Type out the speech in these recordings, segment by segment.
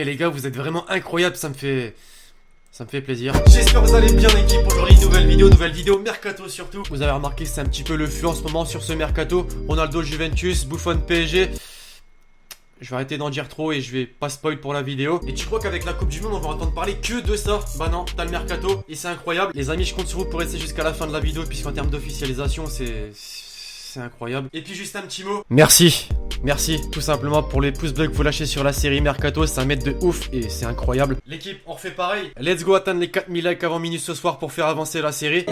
les gars, vous êtes vraiment incroyables, ça me fait plaisir. J'espère que vous allez bien l'équipe. Aujourd'hui nouvelle vidéo mercato surtout. Vous avez remarqué que c'est un petit peu le flux en ce moment sur ce mercato. Ronaldo Juventus, Buffon PSG. Je vais arrêter d'en dire trop et je vais pas spoil pour la vidéo. Et tu crois qu'avec la Coupe du Monde on va entendre parler que de ça? Bah non, t'as le mercato et c'est incroyable. Les amis, je compte sur vous pour rester jusqu'à la fin de la vidéo, puisqu'en termes d'officialisation c'est incroyable. Et puis juste un petit mot. Merci tout simplement pour les pouces bleus que vous lâchez sur la série Mercato, ça m'aide de ouf et c'est incroyable. L'équipe, on refait pareil. Let's go atteindre les 4000 likes avant minuit ce soir pour faire avancer la série.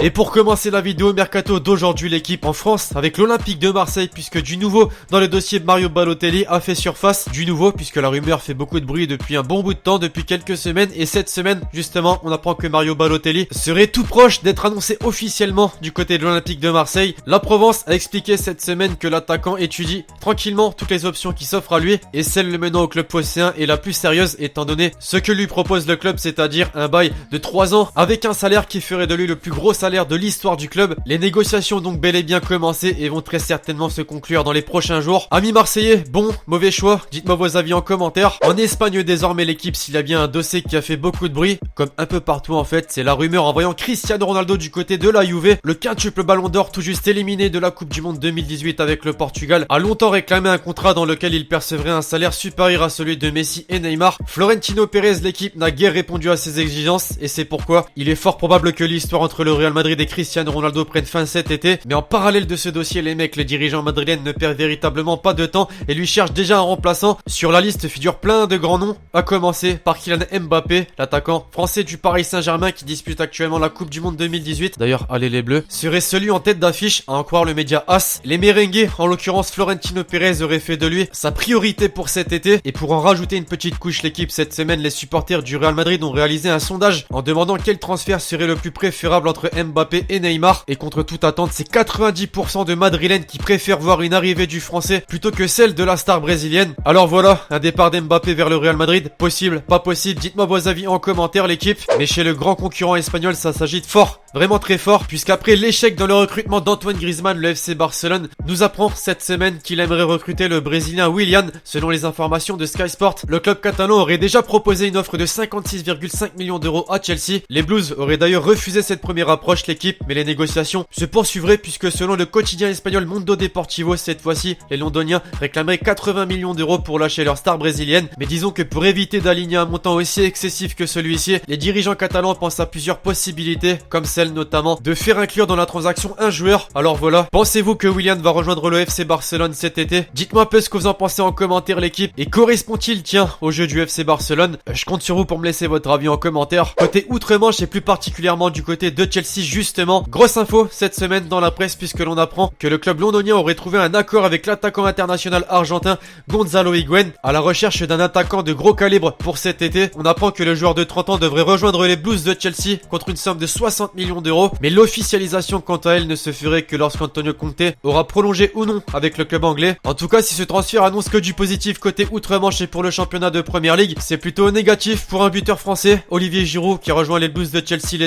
Et pour commencer la vidéo Mercato d'aujourd'hui, l'équipe en France avec l'Olympique de Marseille, puisque du nouveau dans le dossier Mario Balotelli a fait surface. Du nouveau puisque la rumeur fait beaucoup de bruit depuis un bon bout de temps, depuis quelques semaines. Et cette semaine justement on apprend que Mario Balotelli serait tout proche d'être annoncé officiellement du côté de l'Olympique de Marseille. La Provence a expliqué cette semaine que l'attaquant étudie tranquillement toutes les options qui s'offrent à lui, et celle le menant au club phocéen est la plus sérieuse étant donné ce que lui propose le club, c'est-à-dire un bail de 3 ans avec un salaire qui ferait de lui le plus gros salaire de l'histoire du club. Les négociations ont donc bel et bien commencé et vont très certainement se conclure dans les prochains jours. Amis marseillais, bon, mauvais choix, dites-moi vos avis en commentaire. En Espagne désormais l'équipe, s'il y a bien un dossier qui a fait beaucoup de bruit, comme un peu partout en fait, c'est la rumeur en voyant Cristiano Ronaldo du côté de la Juve. Le quintuple ballon d'or tout juste éliminé de la Coupe du Monde 2018 avec le Portugal a longtemps réclamé un contrat dans lequel il percevrait un salaire supérieur à celui de Messi et Neymar. Florentino Pérez, l'équipe, n'a guère répondu à ces exigences et c'est pourquoi il est fort probable que l'histoire entre le Real Madrid et Cristiano Ronaldo prenne fin cet été. Mais en parallèle de ce dossier, les dirigeants madrilènes ne perdent véritablement pas de temps et lui cherchent déjà un remplaçant. Sur la liste figurent plein de grands noms, à commencer par Kylian Mbappé, l'attaquant français du Paris Saint-Germain qui dispute actuellement la Coupe du Monde 2018. D'ailleurs, allez les bleus, serait celui en tête d'affiche, à en croire le média AS. Les merengues, en l'occurrence Florentino Pérez, aurait fait de lui sa priorité pour cet été. Et pour en rajouter une petite couche, l'équipe, cette semaine, les supporters du Real Madrid ont réalisé un sondage en demandant quel transfert serait le plus préférable entre Mbappé et Neymar. Et contre toute attente, c'est 90% de Madrilènes qui préfèrent voir une arrivée du français plutôt que celle de la star brésilienne. Alors voilà, un départ d'Mbappé vers le Real Madrid, possible, pas possible, dites-moi vos avis en commentaire l'équipe. Mais chez le grand concurrent espagnol, ça s'agite fort, vraiment très fort, puisqu'après l'échec dans le recrutement d'Antoine Griezmann, le FC Barcelone nous apprend cette semaine qu'il aimerait recruter le Brésilien Willian. Selon les informations de Sky Sport, le club catalan aurait déjà proposé une offre de 56,5 millions d'euros à Chelsea. Les Blues auraient d'ailleurs refusé cette première approche, l'équipe, mais les négociations se poursuivraient puisque selon le quotidien espagnol Mundo Deportivo, cette fois-ci, les Londoniens réclameraient 80 millions d'euros pour lâcher leur star brésilienne. Mais disons que pour éviter d'aligner un montant aussi excessif que celui-ci, les dirigeants catalans pensent à plusieurs possibilités, comme celle notamment de faire inclure dans la transaction un joueur. Alors voilà, pensez-vous que Willian va rejoindre le FC Barcelone cet été? Dites-moi un peu ce que vous en pensez en commentaire l'équipe, et correspond-il, tiens, au jeu du FC Barcelone? Je compte sur vous pour me laisser votre avis en commentaire. Côté outre-Manche et plus particulièrement du côté de Chelsea justement, grosse info cette semaine dans la presse puisque l'on apprend que le club londonien aurait trouvé un accord avec l'attaquant international argentin Gonzalo Higuaín à la recherche d'un attaquant de gros calibre pour cet été. On apprend que le joueur de 30 ans devrait rejoindre les Blues de Chelsea contre une somme de 60 millions d'euros, mais l'officialisation quant à elle ne se ferait que lorsqu'Antonio Conte aura prolongé ou non avec le club anglais. En tout cas, si ce transfert annonce que du positif côté outre-Manche et pour le championnat de Première Ligue, c'est plutôt négatif pour un buteur français, Olivier Giroud, qui a rejoint les Blues de Chelsea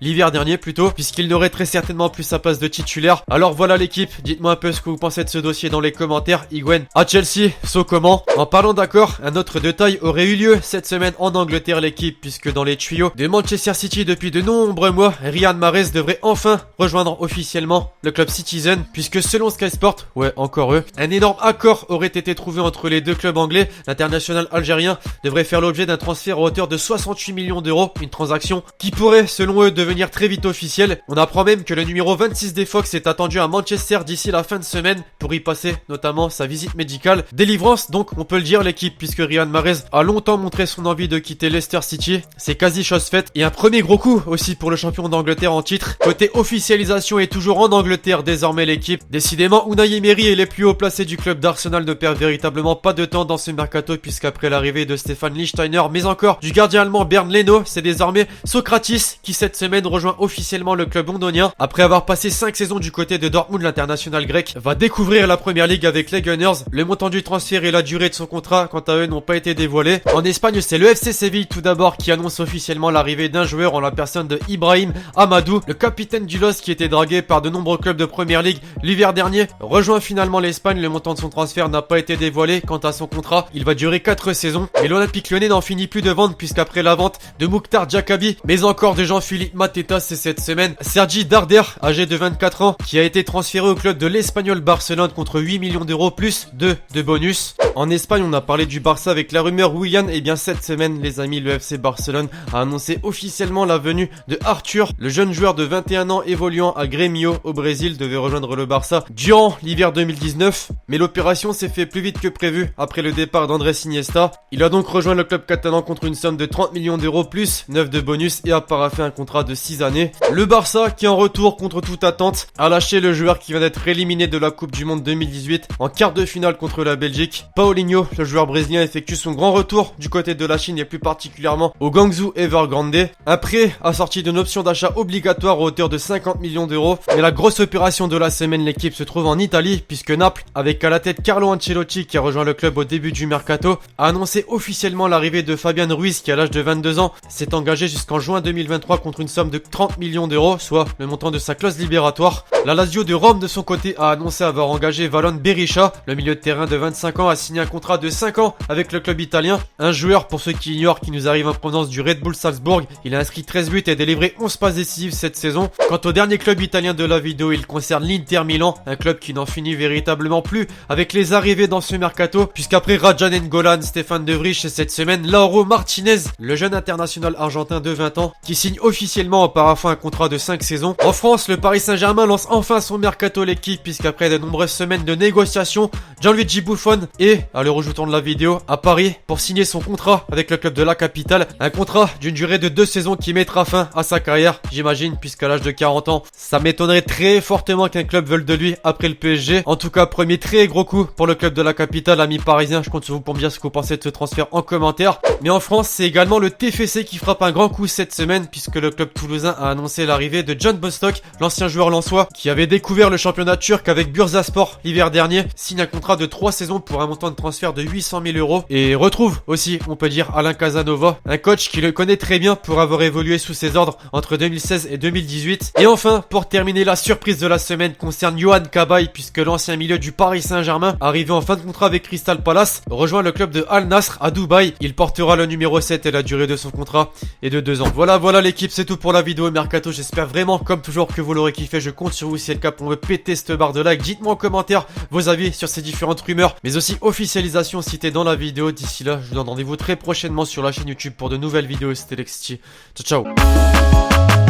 l'hiver dernier plutôt, puisqu'il n'aurait très certainement plus sa place de titulaire. Alors voilà l'équipe, dites-moi un peu ce que vous pensez de ce dossier dans les commentaires. Higuaín à Chelsea, so comment? En parlant d'accord, un autre détail aurait eu lieu cette semaine en Angleterre l'équipe, puisque dans les tuyaux de Manchester City depuis de nombreux mois, Riyad Mahrez devrait enfin rejoindre officiellement le club Citizen, puisque selon Sky Sport, ouais encore eux, un énorme accord aurait été trouvé entre les deux clubs anglais. L'international algérien devrait faire l'objet d'un transfert à hauteur de 68 millions d'euros, une transaction qui pourrait selon eux devenir très vite officielle. On apprend même que le numéro 26 des Fox est attendu à Manchester d'ici la fin de semaine pour y passer notamment sa visite médicale. Délivrance donc on peut le dire l'équipe, puisque Riyad Mahrez a longtemps montré son envie de quitter Leicester City, c'est quasi chose faite, et un premier gros coup aussi pour le champion d'Angleterre en titre. Côté officialisation et toujours en Angleterre désormais l'équipe, décidément Unai Emery et les plus hauts placés du club d'Arsenal ne perdent véritablement pas de temps dans ce mercato, puisqu'après l'arrivée de Stefan Lichtsteiner mais encore du gardien allemand Bernd Leno, c'est désormais Socrates qui cette semaine rejoint officiellement le club londonien. Après avoir passé 5 saisons du côté de Dortmund, l'international grec va découvrir la première ligue avec les Gunners. Le montant du transfert et la durée de son contrat quant à eux n'ont pas été dévoilés. En Espagne, c'est le FC Séville tout d'abord qui annonce officiellement l'arrivée d'un joueur en la personne de Ibrahim Amadou. Le capitaine capitaine du LOS qui était dragué par de nombreux clubs de première ligue l'hiver dernier rejoint finalement l'Espagne. Le montant de son transfert n'a pas été dévoilé. Quant à son contrat, il va durer 4 saisons. Et l'Olympique Lyonnais n'en finit plus de vendre puisqu'après la vente de Mouktar Diakabi, mais encore de Jean-Philippe Mateta, c'est cette semaine Sergi Darder, âgé de 24 ans, qui a été transféré au club de l'Espagnol Barcelone contre 8 millions d'euros plus 2 de bonus. En Espagne, on a parlé du Barça avec la rumeur Willian. Et bien cette semaine, les amis, le FC Barcelone a annoncé officiellement la venue de Arthur, le jeune joueur de 21 ans évoluant à Grêmio au Brésil, devait rejoindre le Barça durant l'hiver 2019. Mais l'opération s'est fait plus vite que prévu après le départ d'Andrés Iniesta. Il a donc rejoint le club catalan contre une somme de 30 millions d'euros plus 9 de bonus et a paraphé un contrat de 6 années. Le Barça qui en retour contre toute attente a lâché le joueur qui vient d'être éliminé de la Coupe du Monde 2018 en quart de finale contre la Belgique. Paulinho, le joueur brésilien, effectue son grand retour du côté de la Chine et plus particulièrement au Guangzhou Evergrande. Un prêt assorti d'une option d'achat obligatoire à hauteur de 50 millions d'euros. Mais la grosse opération de la semaine, l'équipe se trouve en Italie puisque Naples, avec à la tête Carlo Ancelotti qui a rejoint le club au début du mercato, a annoncé officiellement l'arrivée de Fabian Ruiz qui à l'âge de 22 ans s'est engagé jusqu'en juin 2023 contre une somme de 30 millions d'euros, soit le montant de sa clause libératoire. La Lazio de Rome de son côté a annoncé avoir engagé Valon Berisha, le milieu de terrain de 25 ans a signé un contrat de 5 ans avec le club italien. Un joueur, pour ceux qui ignorent, qui nous arrive en provenance du Red Bull Salzbourg. Il a inscrit 13 buts et délivré 11 passes décisives cette saison. Quant au dernier club italien de la vidéo, il concerne l'Inter Milan, un club qui n'en finit véritablement plus avec les arrivées dans ce mercato, puisqu'après Rajan N'Golan, Stéphane De Vrij et cette semaine Lauro Martinez, le jeune international argentin de 20 ans, qui signe officiellement en paraphant un contrat de 5 saisons. En France, le Paris Saint-Germain lance enfin son mercato l'équipe, puisqu'après de nombreuses semaines de négociations, Gianluigi Buffon est, à l'heure où je tourne la vidéo, à Paris pour signer son contrat avec le club de la capitale. Un contrat d'une durée de 2 saisons qui mettra fin à sa carrière, j'imagine, puisqu'à l'âge de 40 ans, ça m'étonnerait très fortement qu'un club veuille de lui après le PSG. En tout cas, premier très gros coup pour le club de la capitale, amis parisiens. Je compte sur vous pour me dire ce que vous pensez de ce transfert en commentaire. Mais en France, c'est également le TFC qui frappe un grand coup cette semaine, puisque le club toulousain a annoncé l'arrivée de John Bostock, l'ancien joueur lensois, qui avait découvert le championnat turc avec Bursaspor l'hiver dernier, signe un contrat de 3 saisons pour un montant de transfert de 800 000 euros et retrouve aussi, on peut dire, Alain Casanova, un coach qui le connaît très bien pour avoir évolué sous ses ordres entre 2016 et 2018. Et enfin, pour terminer, la surprise de la semaine concerne Yohan Cabaye, puisque l'ancien milieu du Paris Saint-Germain, arrivé en fin de contrat avec Crystal Palace, rejoint le club de Al Nassr à Dubaï. Il portera le numéro 7 et la durée de son contrat est de 2 ans. Voilà l'équipe, c'est tout pour la vidéo mercato. J'espère vraiment, comme toujours, que vous l'aurez kiffé. Je compte sur vous si c'est le cas pour me péter cette barre de like. Dites-moi en commentaire vos avis sur ces différentes rumeurs, mais aussi officialisation citée dans la vidéo. D'ici là, je vous donne rendez-vous très prochainement sur la chaîne YouTube pour de nouvelles vidéos. C'était Lexti. Ciao, ciao.